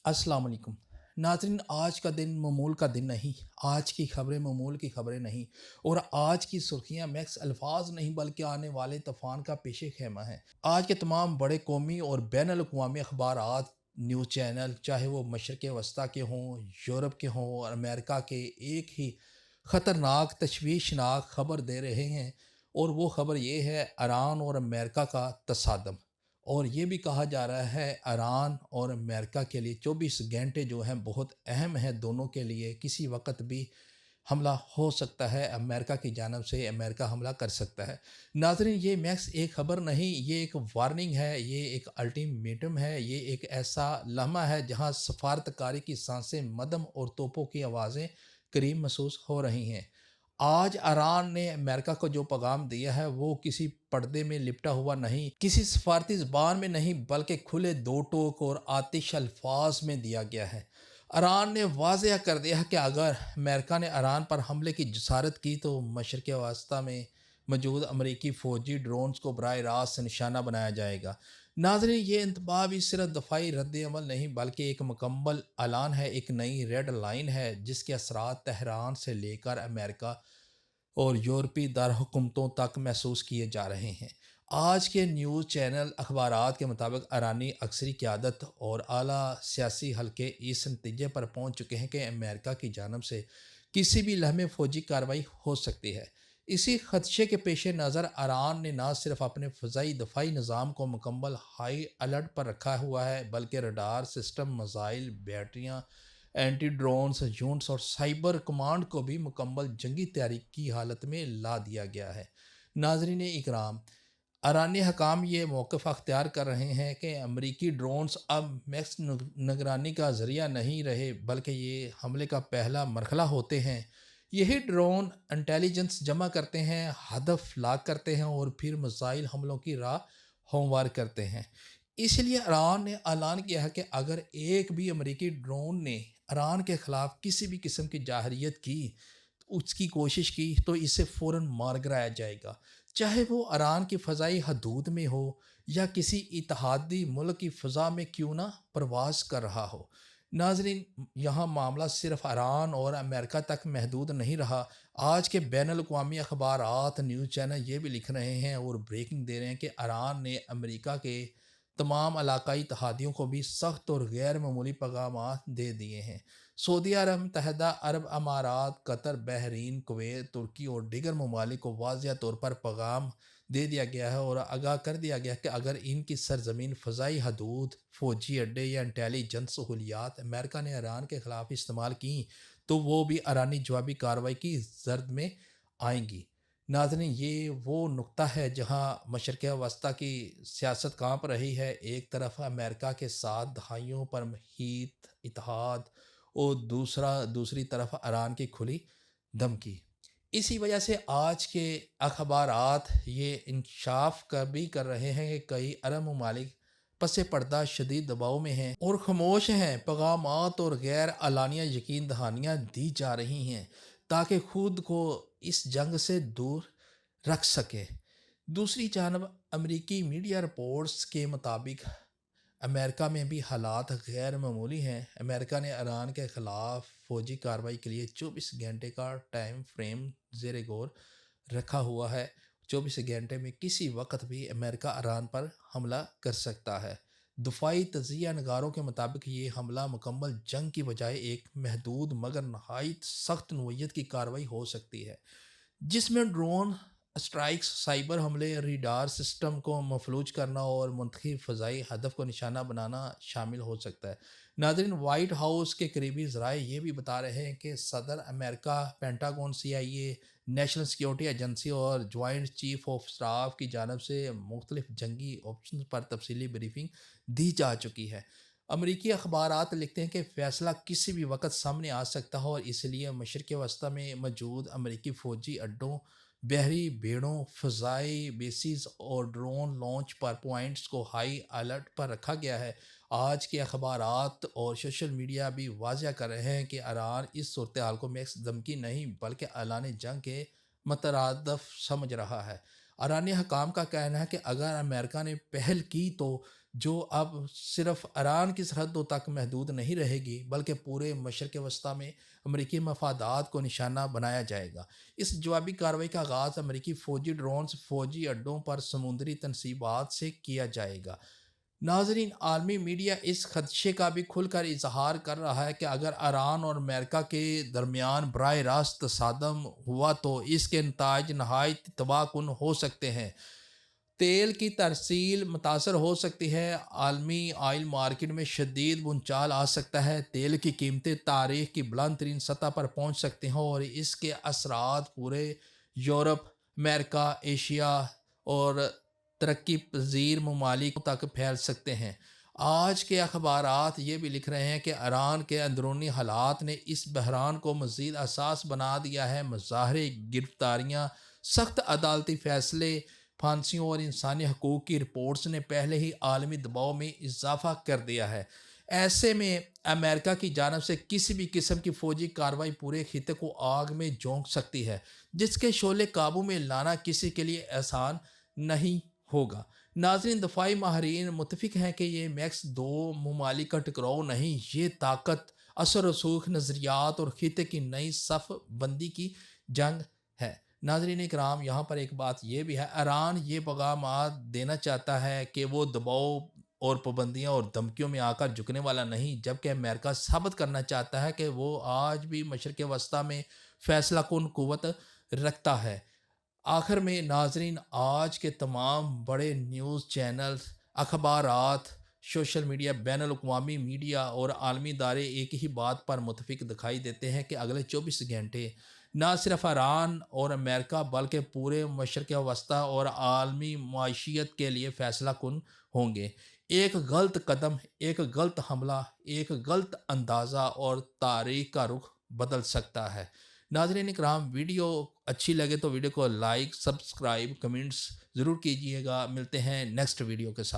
अस्सलाम वालेकुम नाज़रीन। आज का दिन मामूल का दिन नहीं। आज की खबरें मामूल की खबरें नहीं। और आज की सुर्खियां मैक्स अल्फाज नहीं बल्कि आने वाले तूफान का पेशे खेमा है। आज के तमाम बड़े कौमी और बैन अल-अक़वामी अखबारात, न्यूज़ चैनल, चाहे वो मशरक़ वस्ता के हों, यूरोप के हों और अमेरिका के, एक ही ख़तरनाक तशवीशनाक खबर दे रहे हैं। और वो खबर ये है, ईरान और अमेरिका का तसादम। और ये भी कहा जा रहा है ईरान और अमेरिका के लिए 24 घंटे जो हैं बहुत अहम है दोनों के लिए। किसी वक्त भी हमला हो सकता है, अमेरिका की जानब से अमेरिका हमला कर सकता है। नाज़रीन, ये मैक्स एक खबर नहीं, ये एक वार्निंग है, ये एक अल्टीमेटम है, ये एक ऐसा लम्हा है जहां सफारतकारी की सांसें मदम और तोपों की आवाज़ें करीब महसूस हो रही हैं। आज ईरान ने अमेरिका को जो पैगाम दिया है वो किसी पर्दे में लिपटा हुआ नहीं, किसी सफारती ज़बान में नहीं, बल्कि खुले दो टोक और आतिश अल्फाज में दिया गया है। ईरान ने वाज़ेह कर दिया है कि अगर अमेरिका ने ईरान पर हमले की जसारत की तो मशरक़ वास्ता में मौजूद अमरीकी फ़ौजी ड्रोन्स को बराह रास्त निशाना बनाया जाएगा। नाज़रीन, ये इंतबाह भी सिर्फ दफ़ाई रद्द-ए-अमल नहीं बल्कि एक मुकम्मल ऐलान है, एक नई रेड लाइन है जिसके असरात तेहरान से लेकर अमेरिका और यूरोपीय दारहुकूमतों तक महसूस किए जा रहे हैं। आज के न्यूज़ चैनल अखबारात के मुताबिक ईरानी अक्सरी क़यादत और आला सियासी हल्के इस नतीजे पर पहुँच चुके हैं कि अमेरिका की जानब से किसी भी लम्हे फ़ौजी कार्रवाई हो सकती है। इसी खदशे के पेश नज़र ईरान ने न सिर्फ अपने फ़ज़ाई दफ़ाई निज़ाम को मुकम्मल हाई अलर्ट पर रखा हुआ है बल्कि रडार सिस्टम, मिसाइल, बैटरियाँ, एंटी ड्रोन्स यूनिट्स और साइबर कमांड को भी मुकम्मल जंगी तैयारी की हालत में ला दिया गया है। नाज़रीन इकराम, ईरानी हकाम ये मौक़िफ़ अख्तियार कर रहे हैं कि अमरीकी ड्रोन्स अब मैक्स निगरानी का ज़रिया नहीं रहे बल्कि ये हमले का पहला मरहला होते हैं। यही ड्रोन इंटेलिजेंस जमा करते हैं, हदफ लाक करते हैं और फिर मिसाइल हमलों की राह हमवार करते हैं। इसलिए ईरान ने ऐलान किया है कि अगर एक भी अमरीकी ड्रोन ने ईरान के ख़िलाफ़ किसी भी किस्म की जाहरियत की, उसकी कोशिश की, तो इसे फ़ौरन मार गिराया जाएगा, चाहे वो ईरान की फ़ज़ाई हदूद में हो या किसी इत्तेहादी मुल्क की फ़ज़ा में क्यों ना परवाज़ कर रहा हो। नाज़रीन, यहाँ मामला सिर्फ ईरान और अमेरिका तक महदूद नहीं रहा। आज के बैन अल-अक़वामी अखबारात, न्यूज़ चैनल ये भी लिख रहे हैं और ब्रेकिंग दे रहे हैं कि ईरान ने अमेरिका के तमाम इलाकाई इत्तेहादियों को भी सख्त और गैर मामूली पैगामात दे दिए हैं। सऊदी अरब, मुत्तहिदा अरब अमारात, कतर, बहरीन, कुवैत, तुर्की और दीगर ममालिक को वाज़ेह तौर पर पैगाम दे दिया गया है और आगाह कर दिया गया है कि अगर इनकी सरजमीन, फ़ज़ाई हदूद, फ़ौजी अड्डे या इंटेलिजेंस सहूलियात अमेरिका ने ईरान के ख़िलाफ़ इस्तेमाल की तो वो भी ईरानी जवाबी कार्रवाई की जर्द में आएंगी। नाज़रीन, ये वो नुक्ता है जहाँ मशरक़ वस्ता की सियासत काँप रही है। एक तरफ अमेरिका के साथ दहाइयों पर मुहीत इत्तेहाद और दूसरी तरफ ईरान की खुली धमकी। इसी वजह से आज के अखबारात ये इंकशाफ भी कर रहे हैं कि कई अरब ममालिक पस पर्दा शदीद दबाव में हैं और खामोश हैं। पैगामात और गैर एलानिया यकीन दहानियाँ दी जा रही हैं ताकि खुद को इस जंग से दूर रख सके। दूसरी जानब अमरीकी मीडिया रिपोर्ट्स के मुताबिक अमेरिका में भी हालात गैर मामूली हैं। अमेरिका ने ईरान के ख़िलाफ़ फ़ौजी कार्रवाई के लिए 24 घंटे का टाइम फ्रेम ज़ेर गौर रखा हुआ है। 24 घंटे में किसी वक्त भी अमेरिका ईरान पर हमला कर सकता है। दफ़ाई तजिया नगारों के मुताबिक ये हमला मुकम्मल जंग की बजाय एक महदूद मगर नहायत सख्त नौइयत की कार्रवाई हो सकती है, जिसमें ड्रोन स्ट्राइक्स, साइबर हमले, रडार सिस्टम को मफलूज करना और मुंतखब फ़ज़ाई हदफ को निशाना बनाना शामिल हो सकता है। नाज़रीन, वाइट हाउस के करीबी ज़राए ये भी बता रहे हैं कि सदर America, pentagon, CIA, national security agency और जॉइंट चीफ ऑफ स्टाफ की जानब से मुख्तलिफ जंगी ऑप्शन पर तफसीली ब्रीफिंग दी जा चुकी है। अमरीकी अखबारात लिखते हैं कि फ़ैसला किसी भी वक्त सामने आ सकता है और इसलिए मशरक़ वस्ता में मौजूद अमरीकी फ़ौजी अड्डों, बहरी बेड़ों, फ़ज़ाई बेसिस और ड्रोन लॉन्च पर पॉइंट्स को हाई अलर्ट पर रखा गया है। आज के अखबारात और सोशल मीडिया भी वाज़ेह कर रहे हैं कि ईरान इस सूरत हाल को मैक्स धमकी नहीं बल्कि ऐलान जंग के मतरादफ समझ रहा है। ईरानी हकाम का कहना है कि अगर अमेरिका ने पहल की तो جو اب صرف ایران کی سرحدوں تک محدود نہیں رہے گی بلکہ پورے مشرق وسطیٰ میں امریکی مفادات کو نشانہ بنایا جائے گا۔ اس جوابی کارروائی کا آغاز امریکی فوجی ڈرونز فوجی اڈوں پر سمندری تنصیبات سے کیا جائے گا۔ ناظرین، عالمی میڈیا اس خدشے کا بھی کھل کر اظہار کر رہا ہے کہ اگر ایران اور امریکہ کے درمیان براہ راست تصادم ہوا تو اس کے نتائج نہایت تباہ کن ہو سکتے ہیں۔ تیل کی ترسیل متاثر ہو سکتی ہے، عالمی آئل مارکیٹ میں شدید بھونچال آ سکتا ہے، تیل کی قیمتیں تاریخ کی بلند ترین سطح پر پہنچ سکتی ہیں اور اس کے اثرات پورے یورپ، امریکہ، ایشیا اور ترقی پذیر ممالک تک پھیل سکتے ہیں۔ آج کے اخبارات یہ بھی لکھ رہے ہیں کہ ایران کے اندرونی حالات نے اس بحران کو مزید حساس بنا دیا ہے۔ مظاہرے، گرفتاریاں، سخت عدالتی فیصلے، پھانسیوں اور انسانی حقوق کی رپورٹس نے پہلے ہی عالمی دباؤ میں اضافہ کر دیا ہے۔ ایسے میں امریکہ کی جانب سے کسی بھی قسم کی فوجی کارروائی پورے خطے کو آگ میں جھونک سکتی ہے، جس کے شعلے قابو میں لانا کسی کے لیے آسان نہیں ہوگا۔ ناظرین، دفاعی ماہرین متفق ہیں کہ یہ میکس دو ممالک کا ٹکراؤ نہیں، یہ طاقت، اثر و رسوخ، نظریات اور خطے کی نئی صف بندی کی جنگ ہے۔ ناظرین کرام، یہاں پر ایک بات یہ بھی ہے، ایران یہ پیغامات دینا چاہتا ہے کہ وہ دباؤ اور پابندیاں اور دھمکیوں میں آ کر جھکنے والا نہیں، جبکہ امریکہ ثابت کرنا چاہتا ہے کہ وہ آج بھی مشرق وسطیٰ میں فیصلہ کن قوت رکھتا ہے۔ آخر میں ناظرین، آج کے تمام بڑے نیوز چینلز، اخبارات، سوشل میڈیا، بین الاقوامی میڈیا اور عالمی ادارے ایک ہی بات پر متفق دکھائی دیتے ہیں کہ اگلے 24 گھنٹے نہ صرف ایران اور امریکہ بلکہ پورے مشرق وسطیٰ اور عالمی معیشت کے لیے فیصلہ کن ہوں گے۔ ایک غلط قدم، ایک غلط حملہ، ایک غلط اندازہ اور تاریخ کا رخ بدل سکتا ہے۔ ناظرین اکرام، ویڈیو اچھی لگے تو ویڈیو کو لائک، سبسکرائب، کمنٹس ضرور کیجیے گا۔ ملتے ہیں نیکسٹ ویڈیو کے ساتھ۔